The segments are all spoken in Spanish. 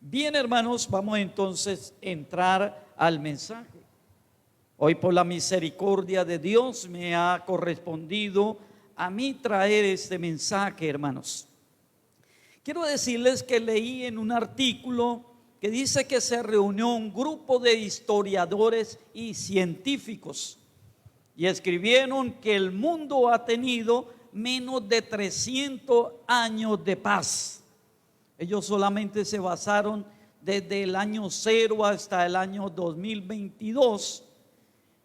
Bien, hermanos, vamos entonces a entrar al mensaje. Hoy, por la misericordia de Dios, me ha correspondido a mí traer este mensaje, hermanos. Quiero decirles que leí en un artículo que dice que se reunió un grupo de historiadores y científicos y escribieron que el mundo ha tenido menos de 300 años de paz. Ellos solamente se basaron desde el año 0 hasta el año 2022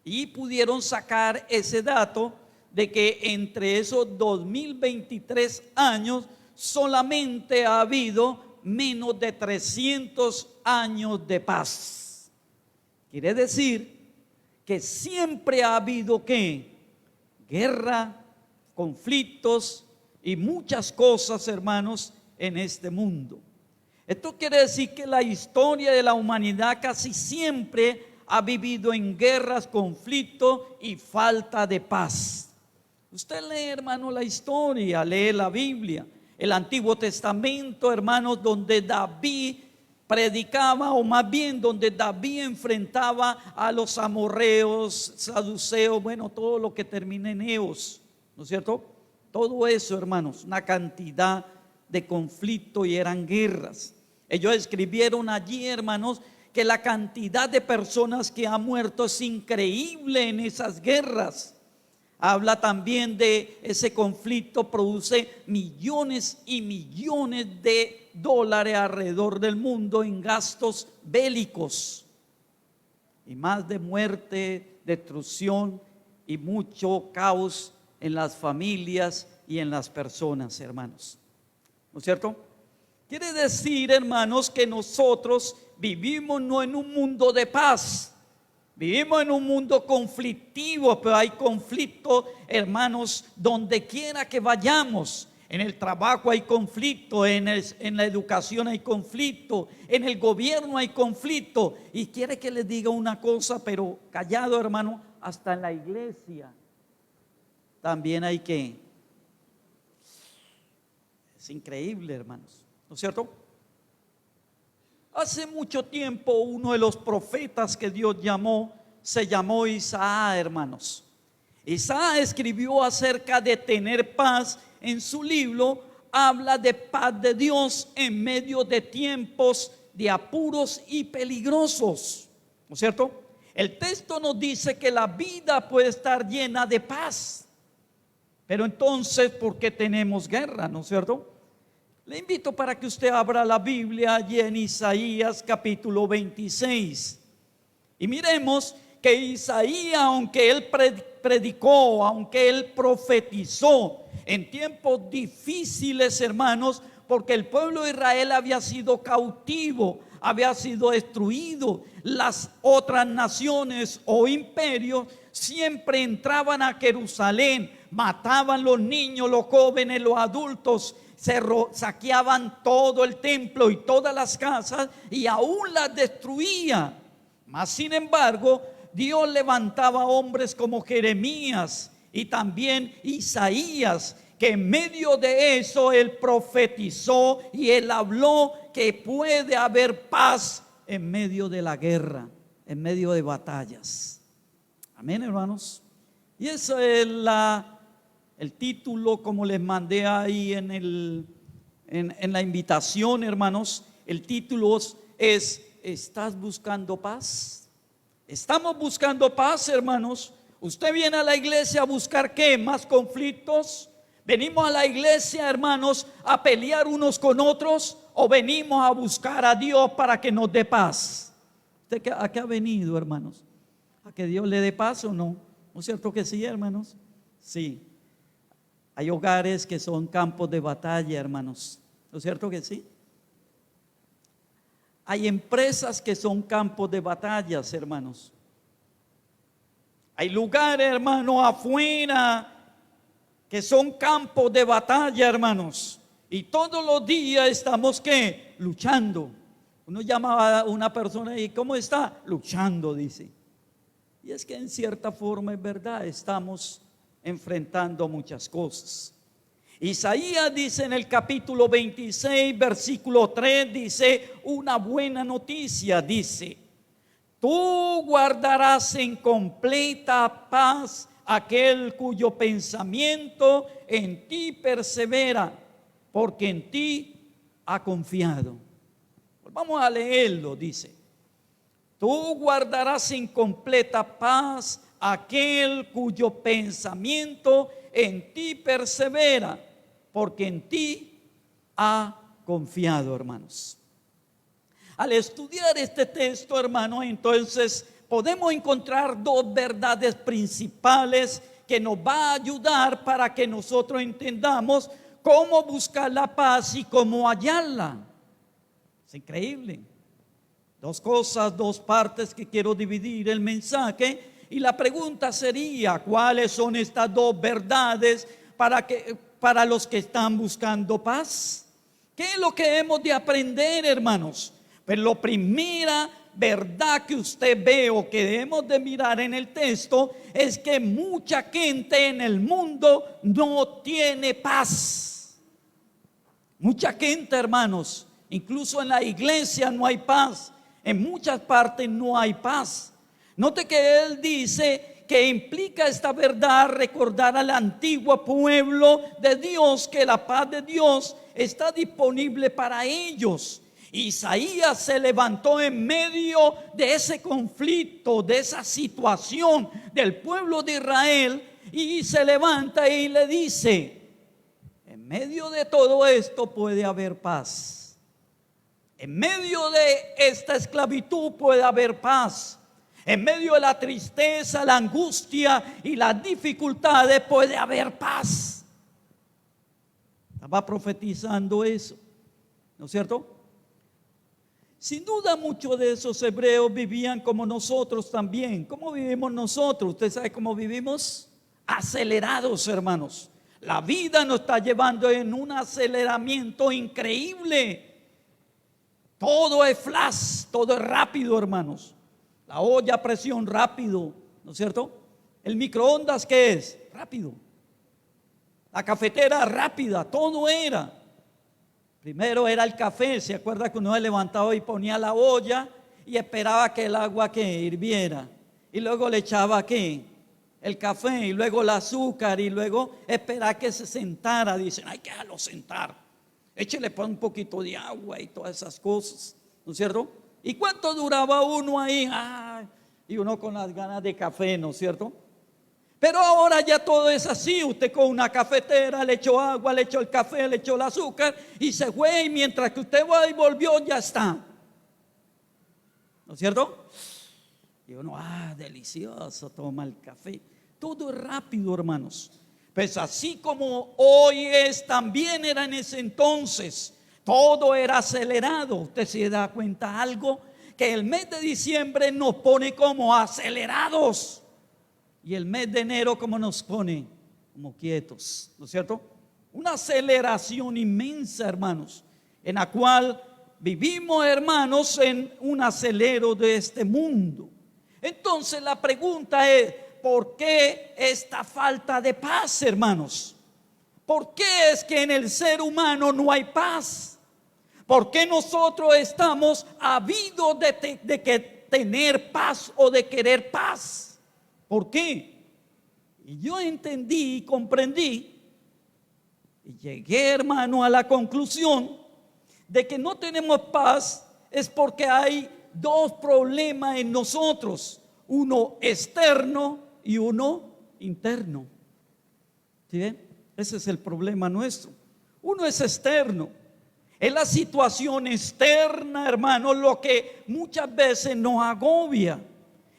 y pudieron sacar ese dato de que entre esos 2023 años solamente ha habido menos de 300 años de paz. Quiere decir que siempre ha habido ¿qué? Guerra, conflictos y muchas cosas, hermanos, en este mundo. Esto quiere decir que la historia de la humanidad casi siempre ha vivido en guerras, conflictos y falta de paz. Usted lee, hermano, la historia, lee la Biblia, el Antiguo Testamento, hermanos, donde David predicaba, o más bien donde David enfrentaba a los amorreos, saduceos, bueno, todo lo que termina en eos, ¿no es cierto? Todo eso, hermanos, una cantidad de conflicto y eran guerras. Ellos escribieron allí, hermanos, que la cantidad de personas que han muerto es increíble en esas guerras. Habla también de ese conflicto, produce millones y millones de dólares alrededor del mundo en gastos bélicos y más de muerte, destrucción y mucho caos en las familias y en las personas, hermanos. ¿No es cierto? Quiere decir, hermanos, que nosotros vivimos no en un mundo de paz, vivimos en un mundo conflictivo, pero hay conflicto, hermanos, donde quiera que vayamos. En el trabajo hay conflicto, en la educación hay conflicto, en el gobierno hay conflicto. Y quiere que les diga una cosa, pero callado, hermano, hasta en la iglesia también hay que. Es increíble, hermanos, ¿no es cierto? Hace mucho tiempo uno de los profetas que Dios llamó se llamó Isaías, hermanos. Isaías escribió acerca de tener paz. En su libro habla de paz de Dios en medio de tiempos de apuros y peligrosos, ¿no es cierto? El texto nos dice que la vida puede estar llena de paz, pero entonces, ¿por qué tenemos guerra? ¿No es cierto? Le invito para que usted abra la Biblia allí en Isaías capítulo 26 y miremos que Isaías, aunque él predicó, aunque él profetizó en tiempos difíciles, hermanos, porque el pueblo de Israel había sido cautivo, había sido destruido, las otras naciones o imperios siempre entraban a Jerusalén, mataban los niños, los jóvenes, los adultos, saqueaban todo el templo y todas las casas y aún las destruía. Mas sin embargo, Dios levantaba hombres como Jeremías y también Isaías, que en medio de eso él profetizó y él habló que puede haber paz en medio de la guerra, en medio de batallas. Amén, hermanos. Y ese es el título, como les mandé ahí en la invitación, hermanos. El título es: ¿estás buscando paz? ¿Estamos buscando paz, hermanos? ¿Usted viene a la iglesia a buscar qué? ¿Más conflictos? ¿Venimos a la iglesia, hermanos, a pelear unos con otros? ¿O venimos a buscar a Dios para que nos dé paz? ¿Usted a qué ha venido, hermanos? ¿A que Dios le dé paz o no? ¿No es cierto que sí, hermanos? Sí. Hay hogares que son campos de batalla, hermanos. ¿No es cierto que sí? Hay empresas que son campos de batallas, hermanos. Hay lugares, hermanos, afuera que son campos de batalla, hermanos. Y todos los días estamos ¿qué? Luchando. Uno llama a una persona y ¿cómo está? Luchando, dice. Y es que en cierta forma es verdad, estamos enfrentando muchas cosas. Isaías dice en el capítulo 26, versículo 3, dice una buena noticia, dice: tú guardarás en completa paz aquel cuyo pensamiento en ti persevera, porque en ti ha confiado. Vamos a leerlo, dice: tú guardarás en completa paz aquel cuyo pensamiento en ti persevera, porque en ti ha confiado, hermanos. Al estudiar este texto, hermano, entonces podemos encontrar dos verdades principales que nos va a ayudar para que nosotros entendamos cómo buscar la paz y cómo hallarla. Es increíble. Dos cosas, dos partes que quiero dividir el mensaje. Y la pregunta sería: ¿cuáles son estas dos verdades para los que están buscando paz? ¿Qué es lo que hemos de aprender, hermanos? Pues la primera verdad que usted ve o que debemos de mirar en el texto es que mucha gente en el mundo no tiene paz. Mucha gente, hermanos, incluso en la iglesia no hay paz. En muchas partes no hay paz. Note que él dice que implica esta verdad recordar al antiguo pueblo de Dios que la paz de Dios está disponible para ellos. Isaías se levantó en medio de ese conflicto, de esa situación del pueblo de Israel, y se levanta y le dice: en medio de todo esto puede haber paz. En medio de esta esclavitud puede haber paz. En medio de la tristeza, la angustia y las dificultades puede haber paz. Estaba profetizando eso, ¿no es cierto? Sin duda muchos de esos hebreos vivían como nosotros también. ¿Cómo vivimos nosotros? ¿Usted sabe cómo vivimos? Acelerados, hermanos. La vida nos está llevando en un aceleramiento increíble. Todo es flash, todo es rápido, hermanos. La olla a presión, rápido, ¿no es cierto? El microondas, ¿qué es? Rápido. La cafetera, rápida, todo era. Primero era el café. ¿Se acuerda que uno se levantaba y ponía la olla y esperaba que el agua hirviera? Y luego le echaba el café, y luego el azúcar, y luego esperaba que se sentara. Dicen: hay que dejarlo sentar. Échele un poquito de agua y todas esas cosas, ¿no es cierto? ¿Y cuánto duraba uno ahí? Y uno con las ganas de café, ¿no es cierto? Pero ahora ya todo es así. Usted con una cafetera le echó agua, le echó el café, le echó el azúcar y se fue, y mientras que usted va y volvió ya está, ¿no es cierto? Y uno, delicioso, toma el café. Todo es rápido, hermanos. Pues así como hoy es, también era en ese entonces. Todo era acelerado. Usted se da cuenta algo, que el mes de diciembre nos pone como acelerados, y el mes de enero como nos pone como quietos, ¿no es cierto? Una aceleración inmensa, hermanos, en la cual vivimos, hermanos, en un acelero de este mundo. Entonces la pregunta es: ¿por qué esta falta de paz, hermanos? ¿Por qué es que en el ser humano no hay paz? ¿Por qué nosotros estamos ávidos de que tener paz o de querer paz? ¿Por qué? Y yo entendí y comprendí y llegué, hermano, a la conclusión de que no tenemos paz es porque hay dos problemas en nosotros: uno externo y uno interno. ¿Sí ven? Ese es el problema nuestro. Uno es externo. Es la situación externa, hermano, lo que muchas veces nos agobia.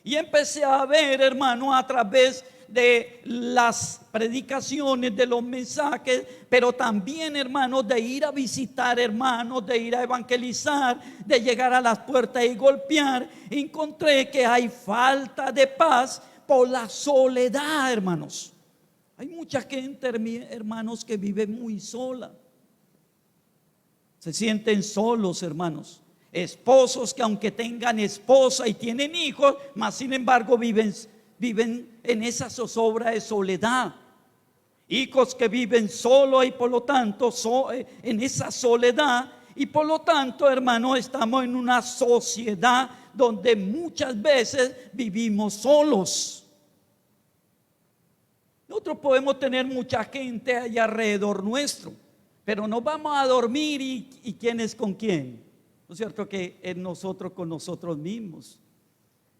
Y empecé a ver, hermano, a través de las predicaciones, de los mensajes, pero también, hermanos, de ir a visitar hermanos, de ir a evangelizar, de llegar a las puertas y golpear, encontré que hay falta de paz por la soledad, hermanos. Hay mucha gente, hermanos, que vive muy sola. Se sienten solos, hermanos. Esposos que aunque tengan esposa y tienen hijos, mas sin embargo viven en esa zozobra de soledad. hijos que viven solos y por lo tanto en esa soledad, y por lo tanto, hermano, estamos en una sociedad donde muchas veces vivimos solos. Nosotros podemos tener mucha gente allá alrededor nuestro, pero nos vamos a dormir y ¿quién es con quién? ¿No es cierto que es nosotros con nosotros mismos?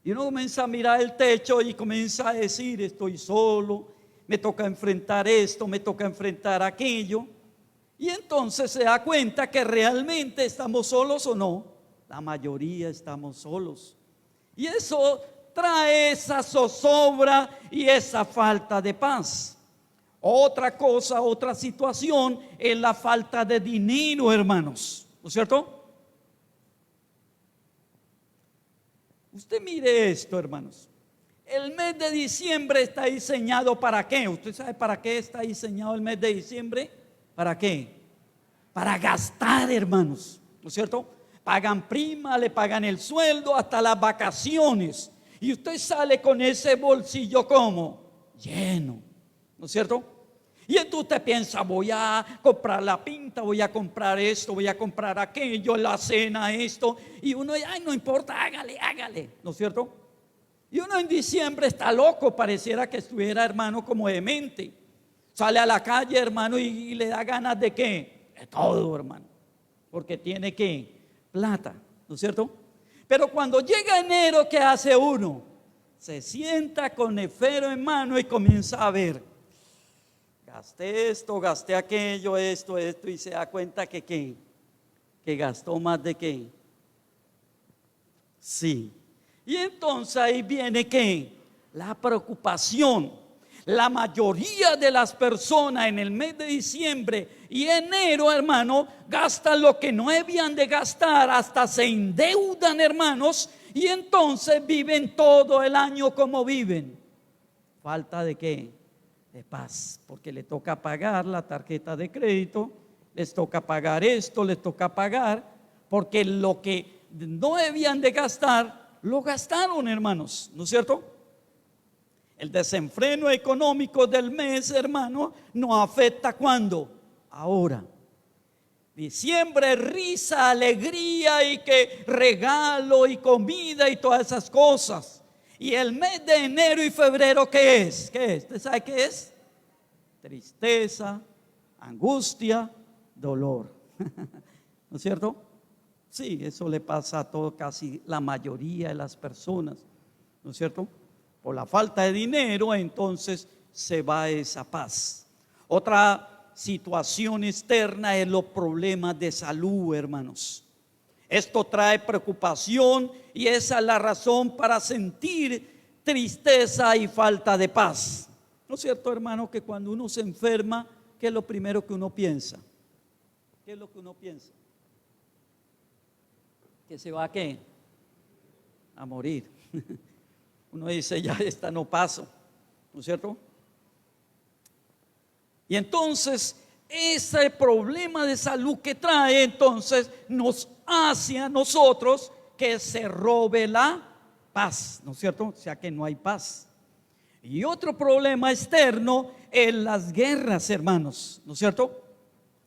Y uno comienza a mirar el techo y comienza a decir, estoy solo, me toca enfrentar esto, me toca enfrentar aquello. Y entonces se da cuenta que realmente estamos solos o no. La mayoría estamos solos. Y eso trae esa zozobra y esa falta de paz. Otra cosa, otra situación es la falta de dinero, hermanos. ¿No es cierto? Usted mire esto, hermanos. El mes de diciembre está diseñado ¿para qué? ¿Usted sabe para qué está diseñado el mes de diciembre? ¿Para qué? Para gastar, hermanos. ¿No es cierto? Pagan prima, le pagan el sueldo, hasta las vacaciones. Y usted sale con ese bolsillo como lleno. ¿No es cierto? Y entonces usted piensa, voy a comprar la pinta, voy a comprar esto, voy a comprar aquello, la cena, esto. Y uno, ay, no importa, hágale, hágale. ¿No es cierto? Y uno en diciembre está loco, pareciera que estuviera, hermano, como demente. Sale a la calle, hermano, y le da ganas de ¿qué? De todo, hermano. Porque tiene ¿qué? Plata, ¿no es cierto? Pero cuando llega enero, ¿qué hace uno? Se sienta con el esfero en mano y comienza a ver. Gasté esto, gasté aquello, esto, y se da cuenta que ¿qué? Que gastó más de ¿qué? Sí. Y entonces ahí viene ¿qué? La preocupación. La mayoría de las personas en el mes de diciembre y enero, hermano, gastan lo que no debían de gastar, hasta se endeudan, hermanos, y entonces viven todo el año como viven. Falta de ¿qué? De paz, porque le toca pagar la tarjeta de crédito, les toca pagar esto, les toca pagar, porque lo que no debían de gastar, lo gastaron, hermanos, ¿no es cierto? El desenfreno económico del mes, hermano, nos afecta ¿cuándo? Ahora. Diciembre, risa, alegría y que regalo y comida y todas esas cosas. Y el mes de enero y febrero, ¿qué es? ¿Qué es? ¿Usted sabe qué es? Tristeza, angustia, dolor. ¿No es cierto? Sí, eso le pasa a todo, casi la mayoría de las personas. ¿No es cierto? Por la falta de dinero, entonces se va esa paz. Otra situación externa es los problemas de salud, hermanos. Esto trae preocupación y esa es la razón para sentir tristeza y falta de paz. ¿No es cierto, hermano, que cuando uno se enferma, qué es lo primero que uno piensa? ¿Qué es lo que uno piensa? ¿Que se va a qué? A morir. Uno dice, ya esta no paso, ¿no es cierto? Y entonces, ese problema de salud que trae, entonces, nos hace a nosotros que se robe la paz, ¿no es cierto? O sea que no hay paz. Y otro problema externo es las guerras, hermanos, ¿no es cierto?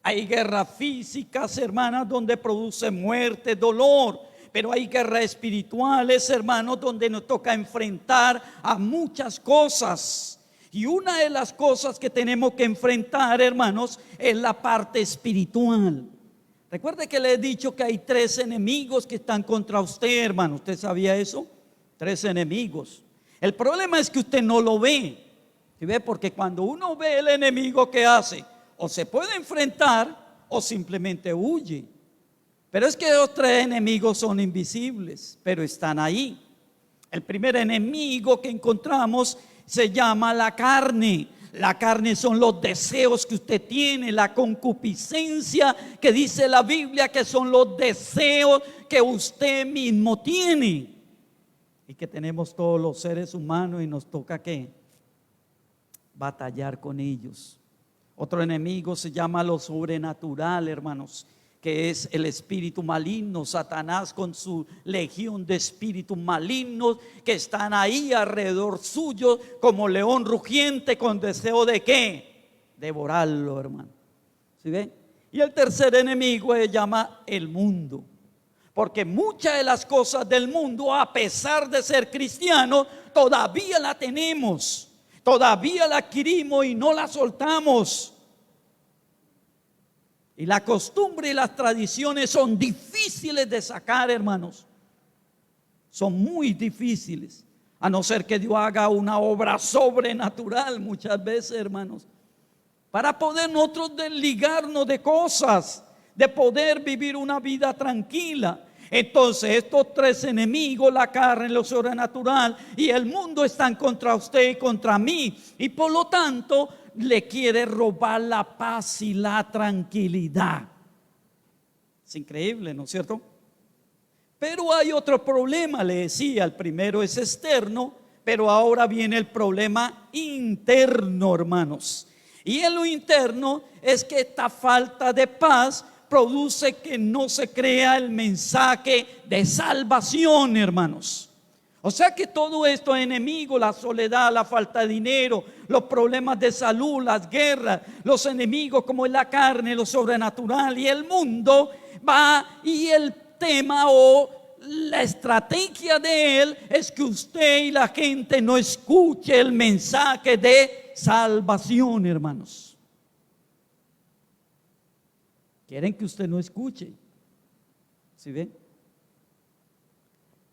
Hay guerras físicas, hermanas, donde produce muerte, dolor. Pero hay guerras espirituales, hermanos, donde nos toca enfrentar a muchas cosas. Y una de las cosas que tenemos que enfrentar, hermanos, es la parte espiritual. Recuerde que le he dicho que hay 3 enemigos que están contra usted, hermano. ¿Usted sabía eso? 3 enemigos. El problema es que usted no lo ve. ¿Sí ve? Porque cuando uno ve el enemigo, ¿qué hace? O se puede enfrentar o simplemente huye. Pero es que los 3 enemigos son invisibles, pero están ahí. El primer enemigo que encontramos se llama la carne. La carne son los deseos que usted tiene, la concupiscencia que dice la Biblia que son los deseos que usted mismo tiene. Y que tenemos todos los seres humanos y nos toca ¿qué? Batallar con ellos. Otro enemigo se llama lo sobrenatural, hermanos, que es el espíritu maligno, Satanás con su legión de espíritus malignos que están ahí alrededor suyo como león rugiente con deseo de ¿qué? devorarlo, hermano. ¿Sí ven? Y el tercer enemigo se llama el mundo. Porque muchas de las cosas del mundo, a pesar de ser cristianos, todavía la tenemos. Todavía la adquirimos y no la soltamos. Y la costumbre y las tradiciones son difíciles de sacar, hermanos. Son muy difíciles. A no ser que Dios haga una obra sobrenatural muchas veces, hermanos. Para poder nosotros desligarnos de cosas, de poder vivir una vida tranquila. Entonces estos tres enemigos, la carne, lo sobrenatural y el mundo, están contra usted y contra mí. Y por lo tanto le quiere robar la paz y la tranquilidad. Es increíble, ¿no es cierto? Pero hay otro problema, le decía. El primero es externo, pero ahora viene el problema interno, hermanos. Y en lo interno es que esta falta de paz produce que no se crea el mensaje de salvación, hermanos. O sea que todo esto es enemigo: la soledad, la falta de dinero, los problemas de salud, las guerras, los enemigos como es la carne, lo sobrenatural y el mundo va. Y el tema o la estrategia de él es que usted y la gente no escuche el mensaje de salvación, hermanos. Quieren que usted no escuche. ¿Sí ven?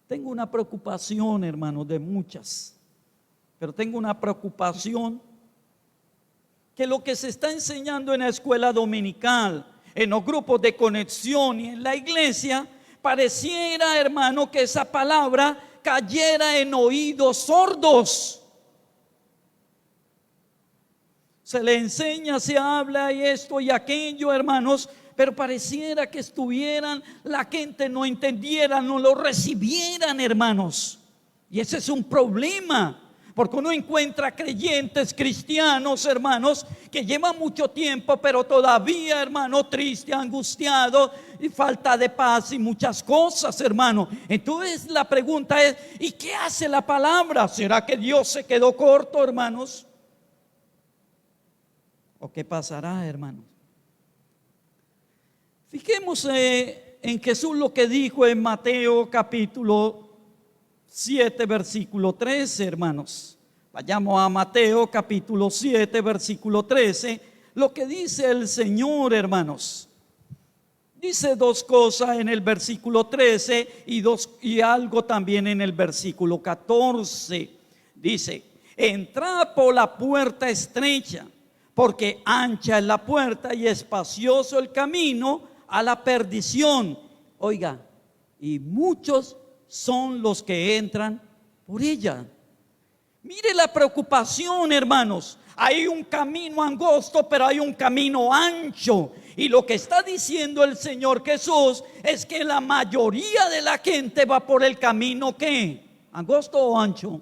Tengo una preocupación, hermanos, de muchas. Pero tengo una preocupación que lo que se está enseñando en la escuela dominical, en los grupos de conexión y en la iglesia, pareciera, hermano, que esa palabra cayera en oídos sordos. Se le enseña, se habla y esto y aquello, hermanos, pero pareciera que estuvieran, la gente no entendiera, no lo recibieran, hermanos. Y ese es un problema, porque uno encuentra creyentes cristianos, hermanos, que llevan mucho tiempo, pero todavía, hermano, triste, angustiado, y falta de paz y muchas cosas, hermano. Entonces la pregunta es: ¿y qué hace la palabra? ¿Será que Dios se quedó corto, hermanos? ¿O qué pasará, hermanos? Fijémonos en Jesús lo que dijo en Mateo capítulo 7 versículo 13, hermanos. Vayamos a Mateo capítulo 7 versículo 13. Lo que dice el Señor, hermanos. Dice dos cosas en el versículo 13 y algo también en el versículo 14. Dice: entrad por la puerta estrecha, porque ancha es la puerta y espacioso el camino a la perdición. Oiga, y muchos son los que entran por ella. Mire la preocupación, hermanos. Hay un camino angosto, pero hay un camino ancho. Y lo que está diciendo el Señor Jesús es que la mayoría de la gente va por el camino, ¿qué? ¿Angosto o ancho?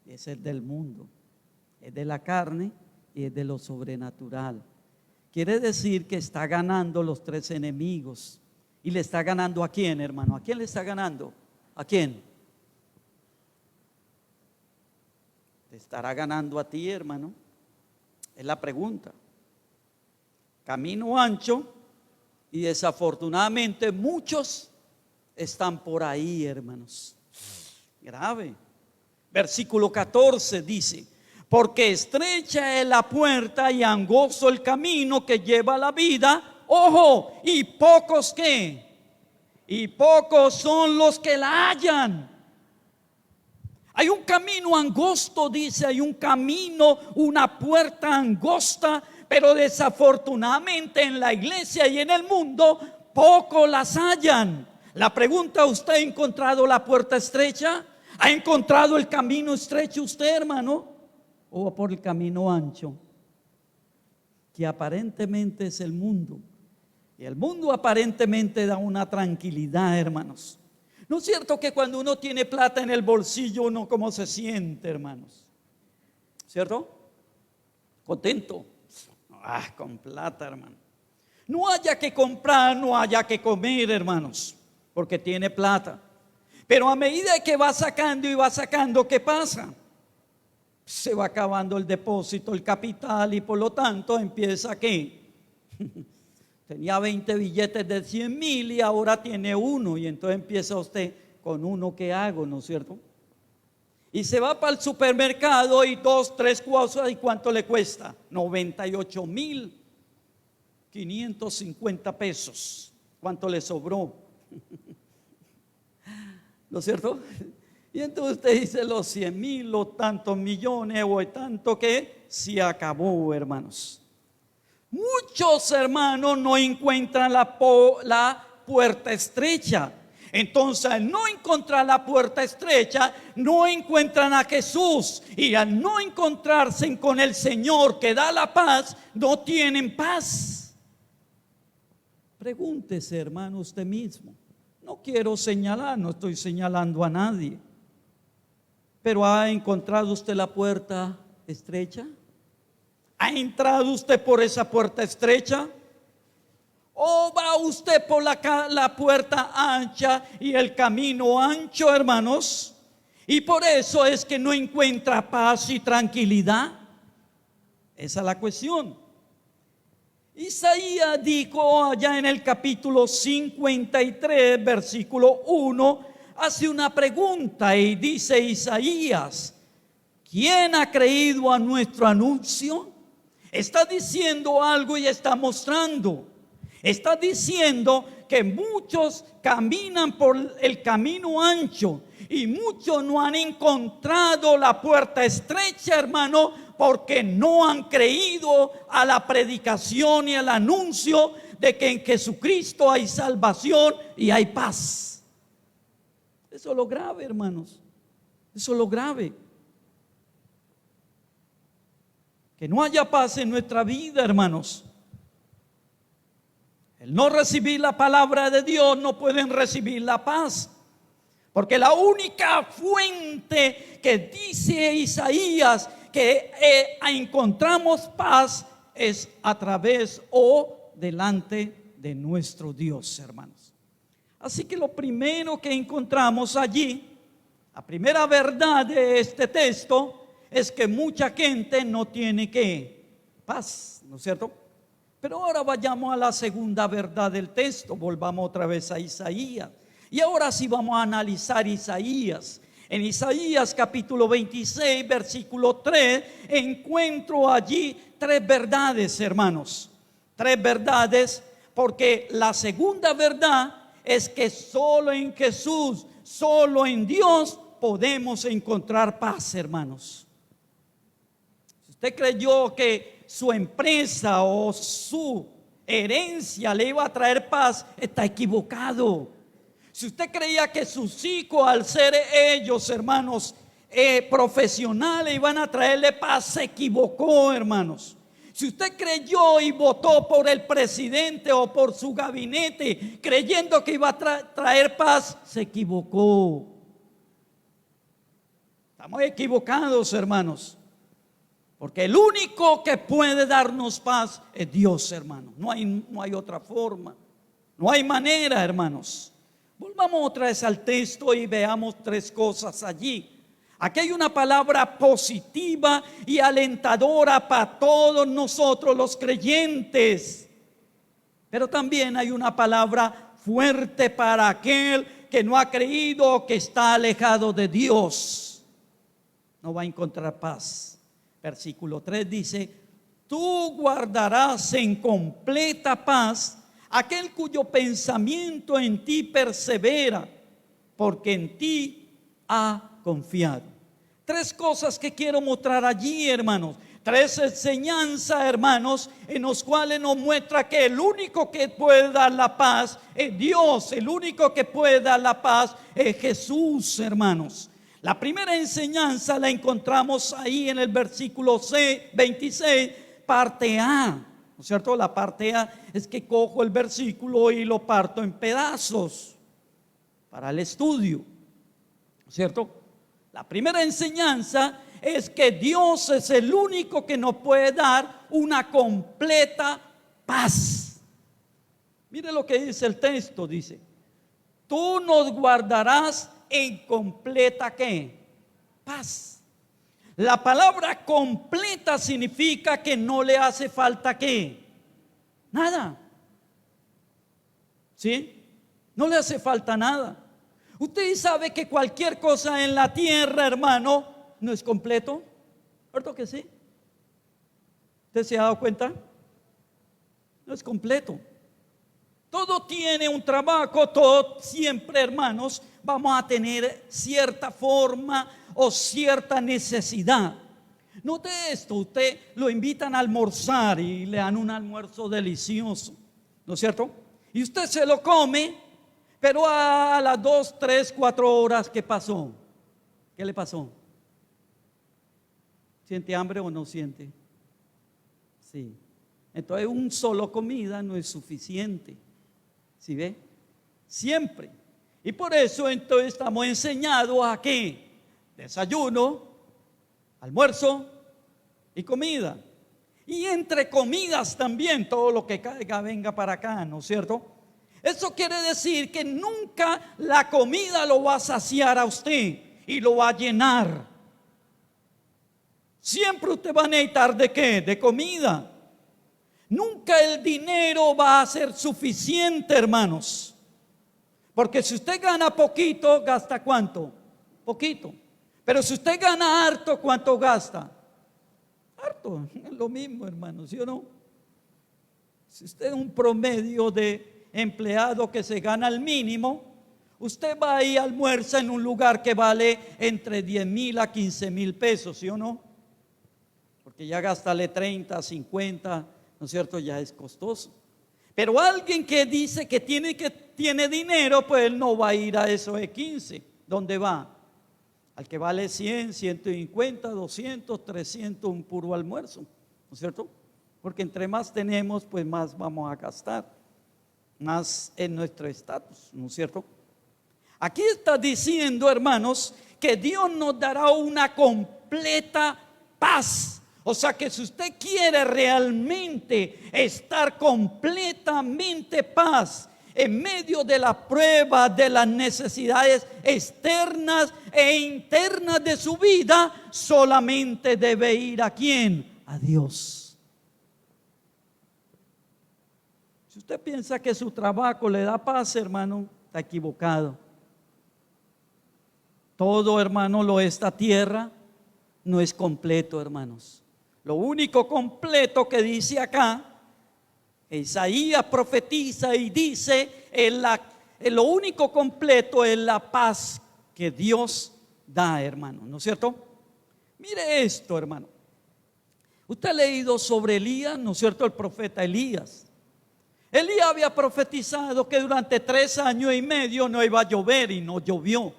Es el del mundo, es de la carne y es de lo sobrenatural. Quiere decir que está ganando los tres enemigos. ¿Y le está ganando a quién, hermano? ¿A quién le está ganando? ¿A quién? ¿Te estará ganando a ti, hermano? Es la pregunta. Camino ancho, y desafortunadamente muchos están por ahí, hermanos. Grave. Versículo 14 dice: porque estrecha es la puerta y angosto el camino que lleva a la vida. Ojo, y pocos ¿qué? Y pocos son los que la hallan. Hay un camino angosto, dice, hay un camino, una puerta angosta, pero desafortunadamente en la iglesia y en el mundo pocos las hallan. La pregunta: ¿usted ha encontrado la puerta estrecha? ¿Ha encontrado el camino estrecho usted, hermano? ¿O por el camino ancho, que aparentemente es el mundo? Y el mundo aparentemente da una tranquilidad, hermanos. ¿No es cierto que cuando uno tiene plata en el bolsillo, uno cómo se siente, hermanos? ¿Cierto? Contento. Con plata, hermano. No haya que comprar, no haya que comer, hermanos, porque tiene plata. Pero a medida que va sacando y va sacando, ¿qué pasa? se va acabando el depósito, el capital, y por lo tanto empieza ¿qué? Tenía 20 billetes de 100,000 y ahora tiene uno, y entonces empieza usted con uno, ¿qué hago? ¿No es cierto? Y se va para el supermercado y 2, 3 cosas, ¿y cuánto le cuesta? 98,550 pesos. ¿Cuánto le sobró? ¿No es cierto? Y entonces usted dice los 100,000 o tantos millones o tanto que se acabó, hermanos. Muchos hermanos no encuentran la puerta estrecha. Entonces, al no encontrar la puerta estrecha, no encuentran a Jesús. Y al no encontrarse con el Señor que da la paz, no tienen paz. Pregúntese, hermano, usted mismo. No quiero señalar, no estoy señalando a nadie. Pero ¿ha encontrado usted la puerta estrecha? ¿Ha entrado usted por esa puerta estrecha? ¿O va usted por la puerta ancha y el camino ancho, hermanos? Y por eso es que no encuentra paz y tranquilidad. Esa es la cuestión. Isaías dijo allá en el capítulo 53, versículo 1, hace una pregunta y dice Isaías: ¿quién ha creído a nuestro anuncio? Está diciendo algo y está mostrando. Está diciendo que muchos caminan por el camino ancho y muchos no han encontrado la puerta estrecha, hermano, porque no han creído a la predicación y al anuncio de que en Jesucristo hay salvación y hay paz. Eso es lo grave, hermanos. Eso es lo grave. Que no haya paz en nuestra vida, hermanos. El no recibir la palabra de Dios, no pueden recibir la paz. Porque la única fuente que dice Isaías que encontramos paz es a través o delante de nuestro Dios, hermanos. Así que lo primero que encontramos allí, la primera verdad de este texto, es que mucha gente no tiene paz, ¿no es cierto? Pero ahora vayamos a la segunda verdad del texto, volvamos otra vez a Isaías. Y ahora sí vamos a analizar Isaías. En Isaías capítulo 26, versículo 3, encuentro allí 3 verdades, hermanos. 3 verdades, porque la segunda verdad es que solo en Jesús, solo en Dios podemos encontrar paz, hermanos. Si usted creyó que su empresa o su herencia le iba a traer paz, está equivocado. Si usted creía que sus hijos, al ser ellos, hermanos, profesionales, iban a traerle paz, se equivocó, hermanos. Si usted creyó y votó por el presidente o por su gabinete creyendo que iba a traer paz, se equivocó. Estamos equivocados, hermanos. Porque el único que puede darnos paz es Dios, hermanos. No hay otra forma. No hay manera, hermanos. Volvamos otra vez al texto y veamos 3 cosas allí. Aquí hay una palabra positiva y alentadora para todos nosotros los creyentes. Pero también hay una palabra fuerte para aquel que no ha creído o que está alejado de Dios. No va a encontrar paz. Versículo 3 dice: tú guardarás en completa paz aquel cuyo pensamiento en ti persevera, porque en ti ha confiado. 3 cosas que quiero mostrar allí, hermanos. 3 enseñanzas, hermanos, en los cuales nos muestra que el único que puede dar la paz es Dios. El único que puede dar la paz es Jesús, hermanos. La primera enseñanza la encontramos ahí en el versículo 26, parte A. ¿No es cierto? La parte A es que cojo el versículo y lo parto en pedazos para el estudio. ¿No es cierto? La primera enseñanza es que Dios es el único que nos puede dar una completa paz. Mire lo que dice el texto, dice: tú nos guardarás en completa ¿qué? Paz. La palabra completa significa que no le hace falta ¿qué? Nada. ¿Sí? No le hace falta nada. Usted sabe que cualquier cosa en la tierra, hermano, no es completo. ¿Cierto que sí? ¿Usted se ha dado cuenta? No es completo. Todo tiene un trabajo, todo siempre, hermanos, vamos a tener cierta forma o cierta necesidad. Note esto, usted lo invitan a almorzar y le dan un almuerzo delicioso, ¿no es cierto? Y usted se lo come, pero a las 2, 3, 4 horas, ¿qué pasó? ¿Qué le pasó? ¿Siente hambre o no siente? Sí. Entonces un solo comida no es suficiente. ¿Sí ve? Siempre. Y por eso entonces estamos enseñados a ¿qué? Desayuno, almuerzo y comida. Y entre comidas también todo lo que caiga venga para acá, ¿no es cierto? Eso quiere decir que nunca la comida lo va a saciar a usted y lo va a llenar. Siempre usted va a necesitar ¿de qué? De comida. Nunca el dinero va a ser suficiente, hermanos. Porque si usted gana poquito, ¿gasta cuánto? Poquito. Pero si usted gana harto, ¿cuánto gasta? Harto. Es lo mismo, hermanos, ¿sí o no? Si usted es un promedio de empleado que se gana el mínimo, usted va y almuerza en un lugar que vale entre 10,000 a 15,000 pesos, ¿sí o no? Porque ya gastale 30, 50, ¿no es cierto? Ya es costoso. Pero alguien que dice que tiene dinero, pues él no va a ir a eso de 15. ¿Dónde va? Al que vale 100, 150, 200, 300, un puro almuerzo, ¿no es cierto? Porque entre más tenemos, pues más vamos a gastar, más en nuestro estatus, ¿no es cierto? Aquí está diciendo, hermanos, que Dios nos dará una completa paz. O sea que si usted quiere realmente estar completamente paz en medio de la prueba, de las necesidades externas e internas de su vida, solamente debe ir ¿a quién? A Dios. Si usted piensa que su trabajo le da paz, hermano, está equivocado. Todo, hermano, lo de esta tierra no es completo, hermanos. Lo único completo que dice acá, Isaías profetiza y dice, lo único completo es la paz que Dios da, hermano, ¿no es cierto? Mire esto, hermano. Usted ha leído sobre Elías, ¿no es cierto? El profeta Elías. Elías había profetizado que durante 3 años y medio no iba a llover y no llovió.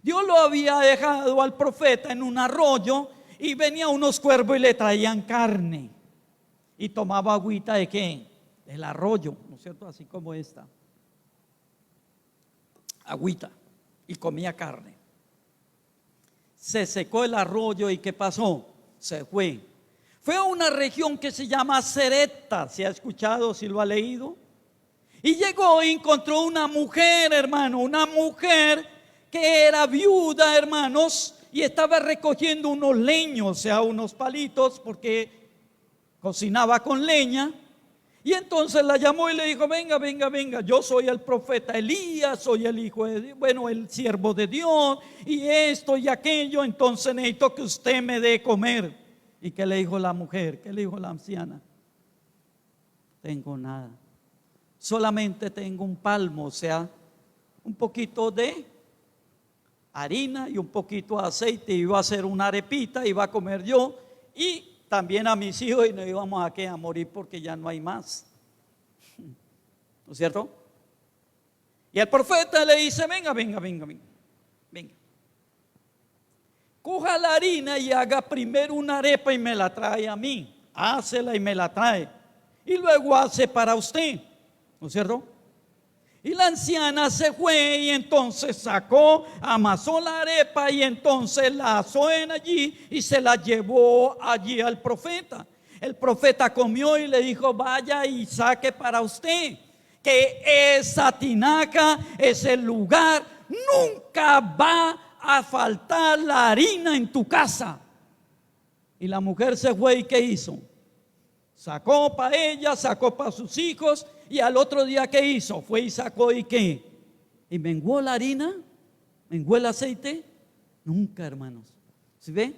Dios lo había dejado al profeta en un arroyo y venían unos cuervos y le traían carne. Y tomaba agüita ¿de qué? Del arroyo, ¿no es cierto? Así como esta. Agüita. Y comía carne. Se secó el arroyo y ¿qué pasó? Se fue. Fue a una región que se llama Serepta. ¿Se ha escuchado? ¿Si lo ha leído? Y llegó y encontró una mujer, hermano. Una mujer que era viuda, hermanos. Y estaba recogiendo unos leños, o sea, unos palitos, porque cocinaba con leña. Y entonces la llamó y le dijo: venga, venga, venga, yo soy el profeta Elías, soy el hijo de Dios, bueno, el siervo de Dios, y esto y aquello, entonces necesito que usted me dé comer. ¿Y qué le dijo la mujer? ¿Qué le dijo la anciana? Tengo nada, solamente tengo un palmo, o sea, un poquito de harina y un poquito de aceite. Iba a hacer una arepita, iba a comer yo y también a mis hijos, y nos íbamos a morir porque ya no hay más, ¿no es cierto? Y el profeta le dice: venga, venga, venga, venga, venga, coja la harina y haga primero una arepa y me la trae a mí, hácela y me la trae, y luego hace para usted, ¿no es cierto? Y la anciana se fue y entonces sacó, amasó la arepa y entonces la asó en allí y se la llevó allí al profeta. El profeta comió y le dijo: vaya y saque para usted, que esa tinaca, ese lugar, nunca va a faltar la harina en tu casa. Y la mujer se fue y ¿qué hizo? Sacó para ella, sacó para sus hijos, y al otro día ¿qué hizo? Fue y sacó y ¿qué? Y menguó la harina, menguó el aceite. Nunca, hermanos. ¿Sí ve?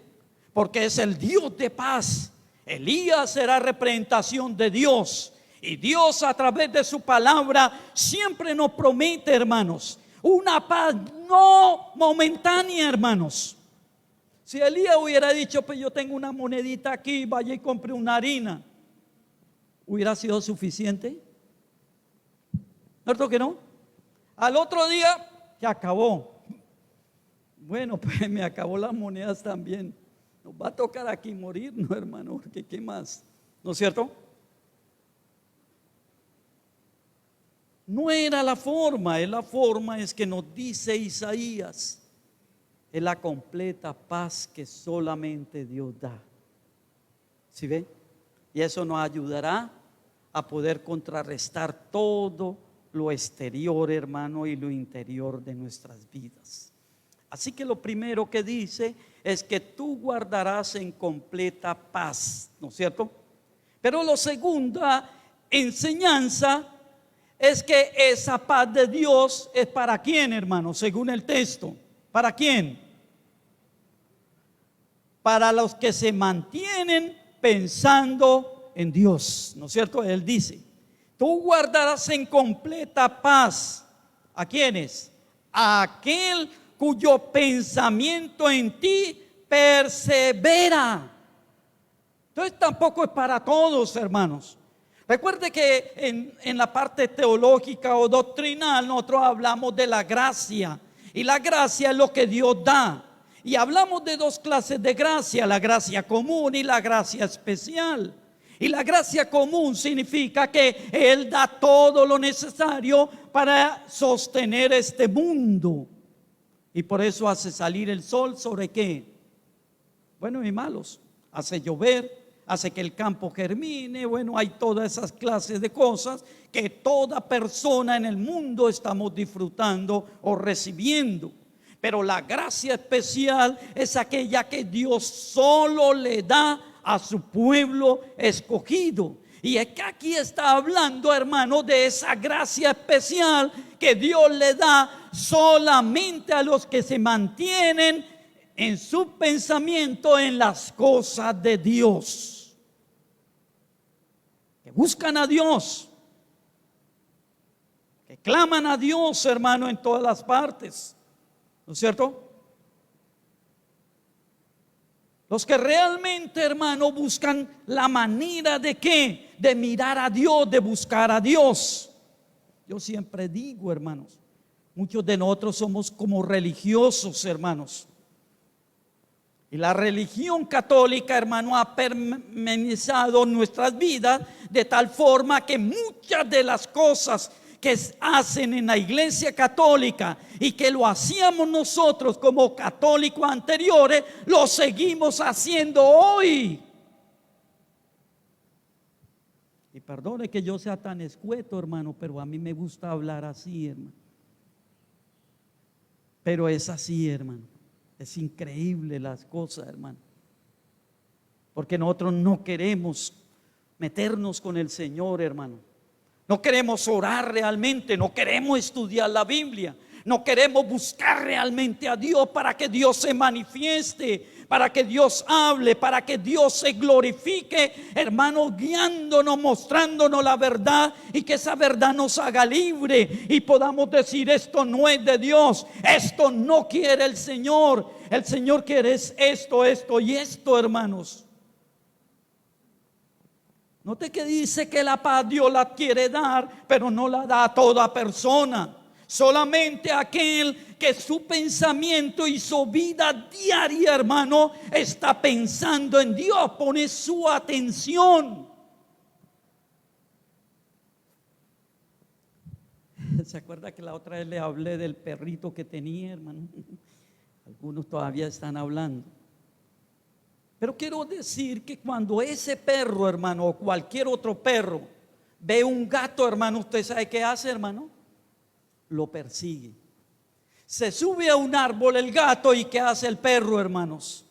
Porque es el Dios de paz. Elías será representación de Dios. Y Dios a través de su palabra siempre nos promete, hermanos, una paz no momentánea, hermanos. Si Elías hubiera dicho, pues yo tengo una monedita aquí, vaya y compre una harina, ¿hubiera sido suficiente? ¿Cierto que no? Al otro día se acabó. Bueno, pues me acabó las monedas también. Nos va a tocar aquí morir, ¿no, hermano? Porque ¿qué más? ¿No es cierto? No era la forma, es que nos dice Isaías, es la completa paz que solamente Dios da. ¿Sí ve? Y eso nos ayudará a poder contrarrestar todo lo exterior, hermano, y lo interior de nuestras vidas. Así que lo primero que dice es que tú guardarás en completa paz, ¿no es cierto? Pero la segunda enseñanza es que esa paz de Dios es para quién, hermano, según el texto. ¿Para quién? Para los que se mantienen pensando en Dios, ¿no es cierto? Él dice, tú guardarás en completa paz. ¿A quiénes? A aquel cuyo pensamiento en ti persevera. Entonces tampoco es para todos, hermanos. Recuerde que en la parte teológica o doctrinal nosotros hablamos de la gracia. Y la gracia es lo que Dios da. Y hablamos de dos clases de gracia, la gracia común y la gracia especial. Y la gracia común significa que Él da todo lo necesario para sostener este mundo. Y por eso hace salir el sol sobre qué? Buenos y malos. Hace llover, hace que el campo germine. Bueno, hay todas esas clases de cosas que toda persona en el mundo estamos disfrutando o recibiendo. Pero la gracia especial es aquella que Dios solo le da a su pueblo escogido. Y es que aquí está hablando, hermano, de esa gracia especial que Dios le da solamente a los que se mantienen en su pensamiento en las cosas de Dios, que buscan a Dios, que claman a Dios, hermano, en todas las partes, ¿no es cierto? Los que realmente, hermano, buscan la manera de ¿qué? De mirar a Dios, de buscar a Dios. Yo siempre digo, hermanos, muchos de nosotros somos como religiosos, hermanos. Y la religión católica, hermano, ha permanecido nuestras vidas de tal forma que muchas de las cosas que hacen en la iglesia católica y que lo hacíamos nosotros como católicos anteriores, lo seguimos haciendo hoy. Y perdone que yo sea tan escueto, hermano, pero a mí me gusta hablar así, hermano. Pero es así, hermano. Es increíble las cosas, hermano. Porque nosotros no queremos meternos con el Señor, hermano. No queremos orar realmente, no queremos estudiar la Biblia, no queremos buscar realmente a Dios para que Dios se manifieste, para que Dios hable, para que Dios se glorifique, hermano, guiándonos, mostrándonos la verdad y que esa verdad nos haga libre y podamos decir: esto no es de Dios, esto no quiere el Señor quiere esto, esto y esto, hermanos. Note que dice que la paz Dios la quiere dar, pero no la da a toda persona. Solamente aquel que su pensamiento y su vida diaria, hermano, está pensando en Dios, pone su atención. ¿Se acuerda que la otra vez le hablé del perrito que tenía, hermano? Algunos todavía están hablando. Pero quiero decir que cuando ese perro, hermano, o cualquier otro perro ve un gato, hermano, ¿usted sabe qué hace, hermano? Lo persigue. Se sube a un árbol el gato y ¿qué hace el perro, hermanos?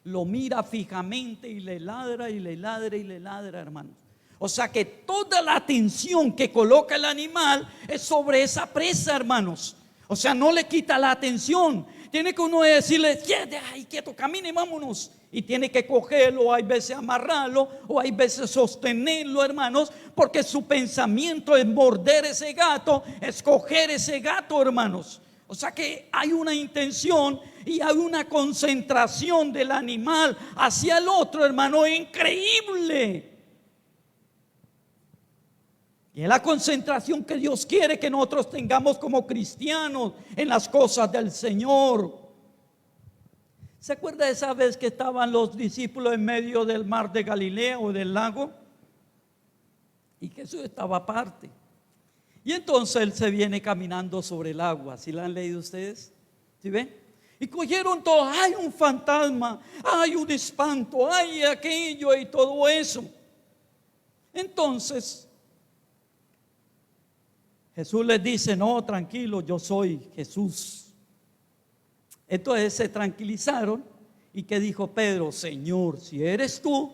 lo mira fijamente y le ladra y le ladra y le ladra, hermanos. O sea que toda la atención que coloca el animal es sobre esa presa, hermanos. O sea, no le quita la atención. Tiene que uno decirle, quieto, camine, vámonos. Y tiene que cogerlo, hay veces amarrarlo, o hay veces sostenerlo, hermanos, porque su pensamiento es morder ese gato, es coger ese gato, hermanos. O sea que hay una intención y hay una concentración del animal hacia el otro, hermano, increíble. Y es la concentración que Dios quiere que nosotros tengamos como cristianos en las cosas del Señor. ¿Se acuerda de esa vez que estaban los discípulos en medio del mar de Galilea o del lago? Y Jesús estaba aparte. Y entonces Él se viene caminando sobre el agua. ¿Sí la han leído ustedes? ¿Sí ven? Y cogieron todo, hay un fantasma, hay un espanto, hay aquello y todo eso. Entonces Jesús les dice, no, tranquilo, yo soy Jesús. Entonces se tranquilizaron. ¿Y qué dijo Pedro? Señor, si eres tú,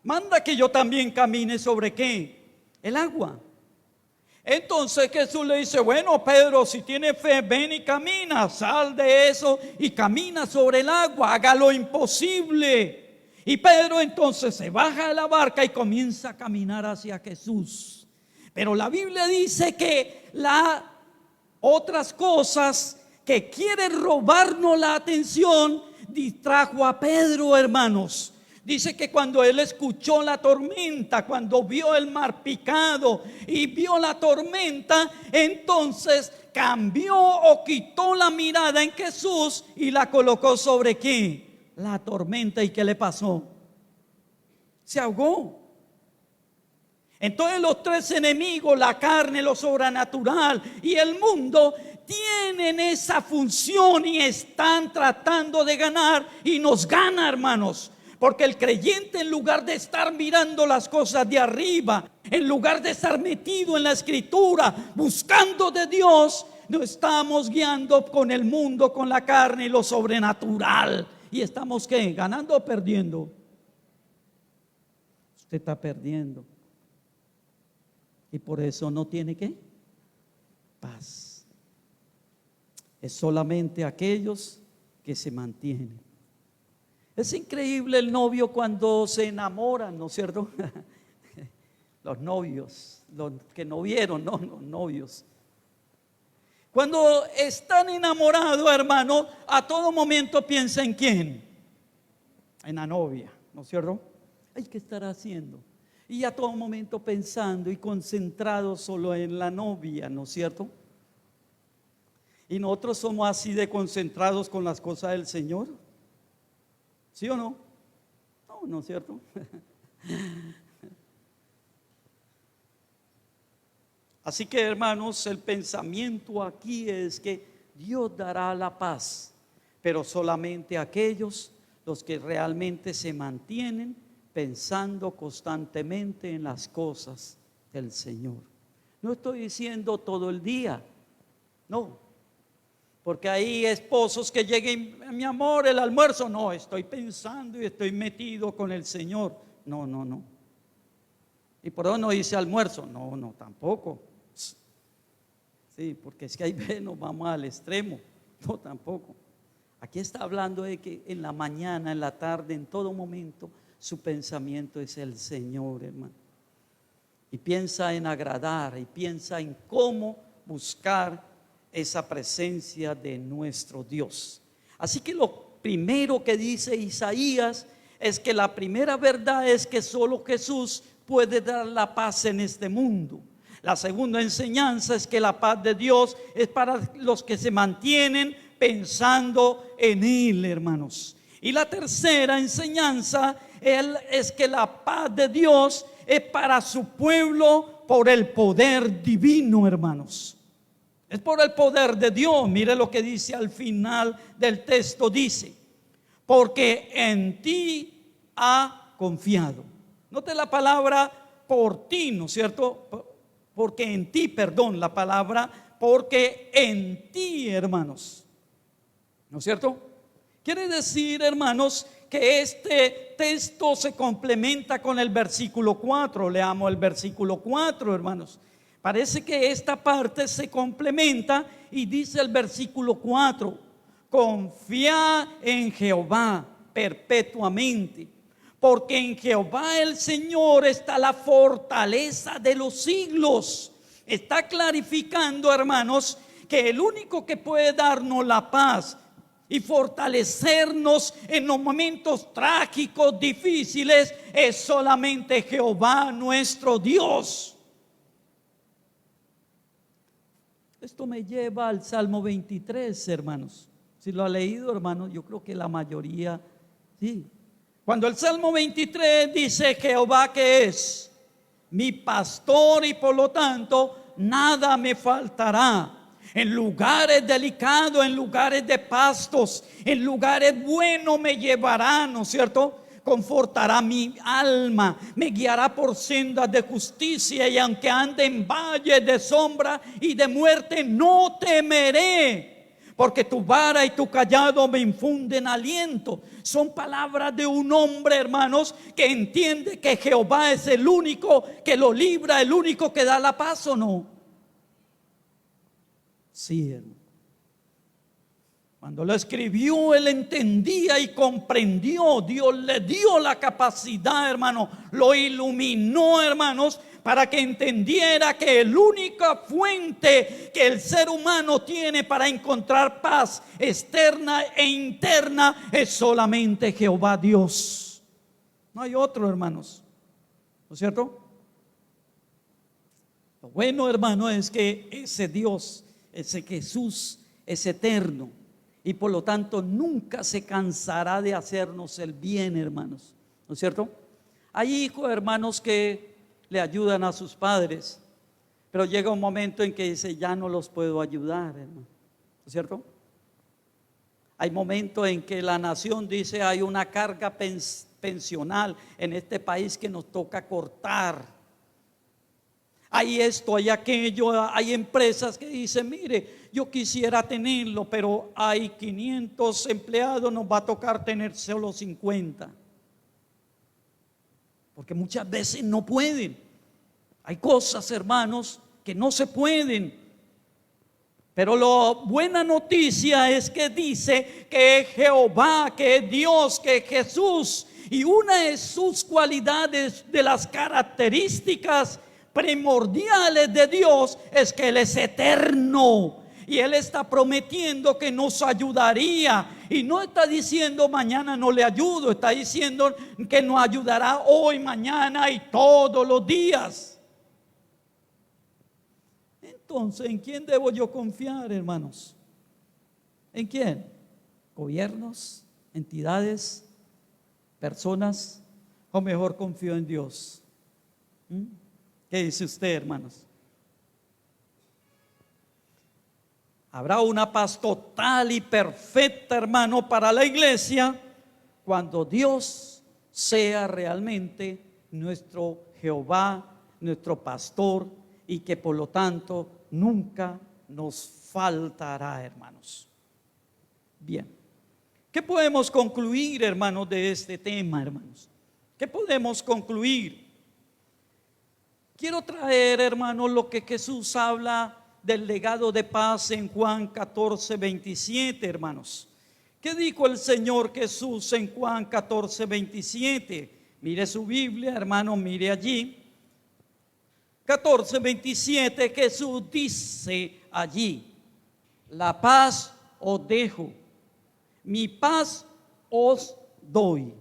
manda que yo también camine sobre ¿qué? El agua. Entonces Jesús le dice, bueno, Pedro, si tienes fe, ven y camina, sal de eso y camina sobre el agua, haga lo imposible. Y Pedro entonces se baja de la barca y comienza a caminar hacia Jesús. Pero la Biblia dice que las otras cosas que quieren robarnos la atención distrajo a Pedro, hermanos. Dice que cuando él escuchó la tormenta, cuando vio el mar picado y vio la tormenta, entonces cambió o quitó la mirada en Jesús y la colocó sobre ¿qué? La tormenta. ¿Y qué le pasó? Se ahogó. Entonces los tres enemigos, la carne, lo sobrenatural y el mundo, tienen esa función y están tratando de ganar y nos gana, hermanos. Porque el creyente, en lugar de estar mirando las cosas de arriba, en lugar de estar metido en la escritura, buscando de Dios, nos estamos guiando con el mundo, con la carne y lo sobrenatural. ¿Y estamos qué? ¿Ganando o perdiendo? Usted está perdiendo. Y por eso no tiene ¿qué? Paz. Es solamente aquellos que se mantienen. Es increíble el novio cuando se enamoran, ¿no es cierto? Los novios, los que no vieron, no, los novios. Cuando están enamorados, hermano, a todo momento piensa en quién, en la novia, ¿no es cierto? Hay que estar haciendo. Y a todo momento pensando y concentrado solo en la novia, ¿no es cierto? Y nosotros somos así de concentrados con las cosas del Señor. ¿Sí o no? No, ¿no es cierto? Así que, hermanos, el pensamiento aquí es que Dios dará la paz, pero solamente a aquellos los que realmente se mantienen pensando constantemente en las cosas del Señor. No estoy diciendo todo el día, no. Porque hay esposos que lleguen, mi amor, el almuerzo. No, estoy pensando y estoy metido con el Señor. No, no, no. Y por eso no dice almuerzo. No, no, tampoco. Sí, porque es que ahí nos vamos al extremo. No, tampoco. Aquí está hablando de que en la mañana, en la tarde, en todo momento, su pensamiento es el Señor, hermano. Y piensa en agradar y piensa en cómo buscar esa presencia de nuestro Dios. Así que lo primero que dice Isaías es que la primera verdad es que solo Jesús puede dar la paz en este mundo. La segunda enseñanza es que la paz de Dios es para los que se mantienen pensando en Él, hermanos. Y la tercera enseñanza es que la paz de Dios es para su pueblo por el poder divino, hermanos. Es por el poder de Dios. Mire lo que dice al final del texto, dice, porque en ti ha confiado. Note la palabra por ti, ¿no es cierto? Porque en ti, perdón, la palabra porque en ti, hermanos, ¿no es cierto? Quiere decir, hermanos, que este texto se complementa con el versículo 4. Leamos el versículo 4, hermanos. Parece que esta parte se complementa y dice el versículo 4: confía en Jehová perpetuamente, porque en Jehová el Señor está la fortaleza de los siglos. Está clarificando, hermanos, que el único que puede darnos la paz y fortalecernos en los momentos trágicos, difíciles, es solamente Jehová nuestro Dios. Esto me lleva al Salmo 23, hermanos. Si lo ha leído, hermanos, yo creo que la mayoría sí. Cuando el Salmo 23 dice: Jehová que es mi pastor y por lo tanto nada me faltará. En lugares delicados, en lugares de pastos, en lugares buenos me llevará, ¿no es cierto? Confortará mi alma, me guiará por sendas de justicia, y aunque ande en valle de sombra y de muerte, no temeré, porque tu vara y tu cayado me infunden aliento. Son palabras de un hombre, hermanos, que entiende que Jehová es el único que lo libra, el único que da la paz, ¿o no? Sí, hermano. Cuando lo escribió, él entendía y comprendió. Dios le dio la capacidad, hermano, lo iluminó, hermanos, para que entendiera que la única fuente que el ser humano tiene para encontrar paz externa e interna es solamente Jehová Dios. No hay otro, hermanos, ¿no es cierto? Lo bueno, hermano, es que ese Dios, ese Jesús, es eterno. Y por lo tanto nunca se cansará de hacernos el bien, hermanos, ¿no es cierto? Hay hijos, hermanos, que le ayudan a sus padres, pero llega un momento en que dice: ya no los puedo ayudar, hermano, ¿no es cierto? Hay momentos en que la nación dice: hay una carga pensional en este país que nos toca cortar. Hay esto, hay aquello, hay empresas que dicen: mire, yo quisiera tenerlo, pero hay 500 empleados, nos va a tocar tener solo 50. Porque muchas veces no pueden. Hay cosas, hermanos, que no se pueden. Pero la buena noticia es que dice que Jehová, que Dios, que Jesús, y una de sus cualidades, de las características primordiales de Dios, es que Él es eterno. Y Él está prometiendo que nos ayudaría. Y no está diciendo: mañana no le ayudo. Está diciendo que nos ayudará hoy, mañana y todos los días. Entonces, ¿en quién debo yo confiar, hermanos? ¿En quién? ¿Gobiernos? ¿Entidades? ¿Personas? ¿O mejor confío en Dios? ¿Qué dice usted, hermanos? Habrá una paz total y perfecta, hermano, para la iglesia cuando Dios sea realmente nuestro Jehová, nuestro pastor, y que por lo tanto nunca nos faltará, hermanos. Bien, ¿qué podemos concluir, hermanos, de este tema, hermanos? ¿Qué podemos concluir? Quiero traer, hermanos, lo que Jesús habla del legado de paz en Juan 14, 27, hermanos. ¿Qué dijo el Señor Jesús en Juan 14, 27? Mire su Biblia, hermano, mire allí. 14, 27, Jesús dice allí: la paz os dejo, mi paz os doy.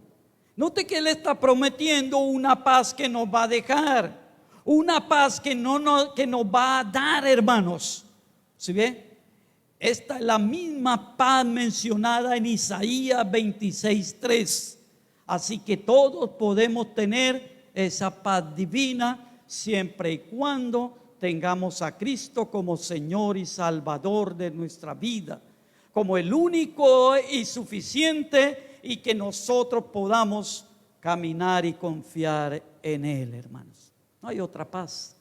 Note que Él está prometiendo una paz que nos va a dejar, una paz que nos va a dar, hermanos. ¿Sí ve? Esta es la misma paz mencionada en Isaías 26, 3. Así que todos podemos tener esa paz divina siempre y cuando tengamos a Cristo como Señor y Salvador de nuestra vida, como el único y suficiente, y que nosotros podamos caminar y confiar en Él, hermanos. No hay otra paz.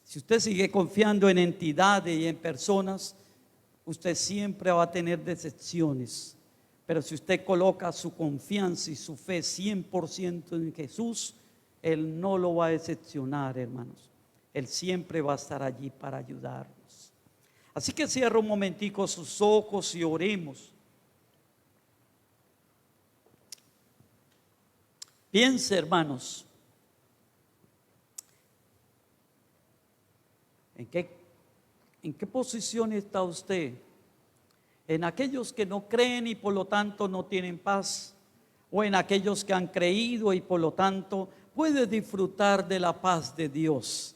Si usted sigue confiando en entidades y en personas, usted siempre va a tener decepciones, Pero si usted coloca su confianza y su fe 100% en Jesús, Él no lo va a decepcionar, hermanos. Él siempre va a estar allí para ayudarnos. Así que cierra un momentico sus ojos y oremos. Piense, hermanos, ¿en qué posición está usted? ¿En aquellos que no creen y por lo tanto no tienen paz? ¿O en aquellos que han creído y por lo tanto puede disfrutar de la paz de Dios?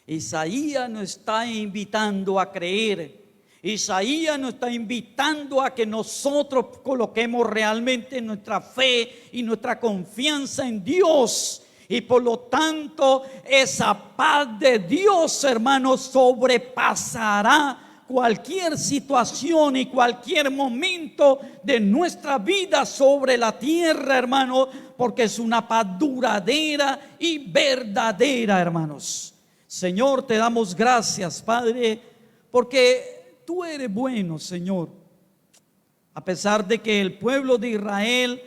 Isaías nos está invitando a creer. Isaías nos está invitando a que nosotros coloquemos realmente nuestra fe y nuestra confianza en Dios. Y por lo tanto, esa paz de Dios, hermanos, sobrepasará cualquier situación y cualquier momento de nuestra vida sobre la tierra, hermano, porque es una paz duradera y verdadera, hermanos. Señor, te damos gracias, Padre, porque Tú eres bueno, Señor. A pesar de que el pueblo de Israel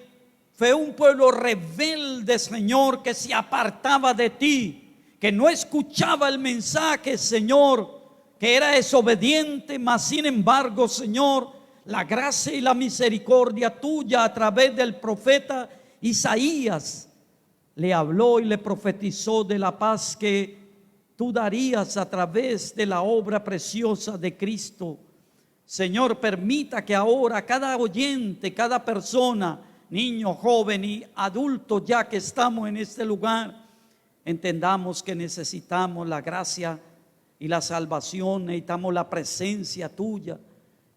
fue un pueblo rebelde, Señor, que se apartaba de Ti, que no escuchaba el mensaje, Señor, que era desobediente, mas sin embargo, Señor, la gracia y la misericordia Tuya a través del profeta Isaías le habló y le profetizó de la paz que Tú darías a través de la obra preciosa de Cristo. Señor, permita que ahora cada oyente, cada persona, niño, joven y adulto, ya que estamos en este lugar, entendamos que necesitamos la gracia y la salvación, necesitamos la presencia Tuya.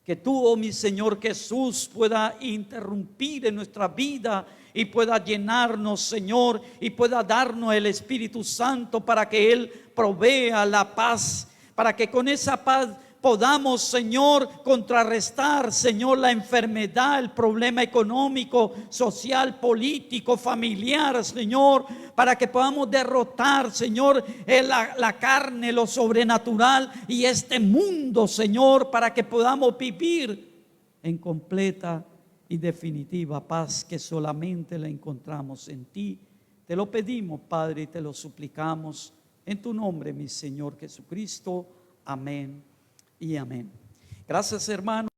Que Tú, oh mi Señor Jesús, pueda interrumpir en nuestra vida y pueda llenarnos, Señor, y pueda darnos el Espíritu Santo para que Él provea la paz, para que con esa paz podamos, Señor, contrarrestar, Señor, la enfermedad, el problema económico, social, político, familiar, Señor, para que podamos derrotar, Señor, la carne, lo sobrenatural y este mundo, Señor, para que podamos vivir en completa y definitiva paz que solamente la encontramos en Ti. Te lo pedimos, Padre, y te lo suplicamos en Tu nombre, mi Señor Jesucristo. Amén y amén. Gracias, hermano.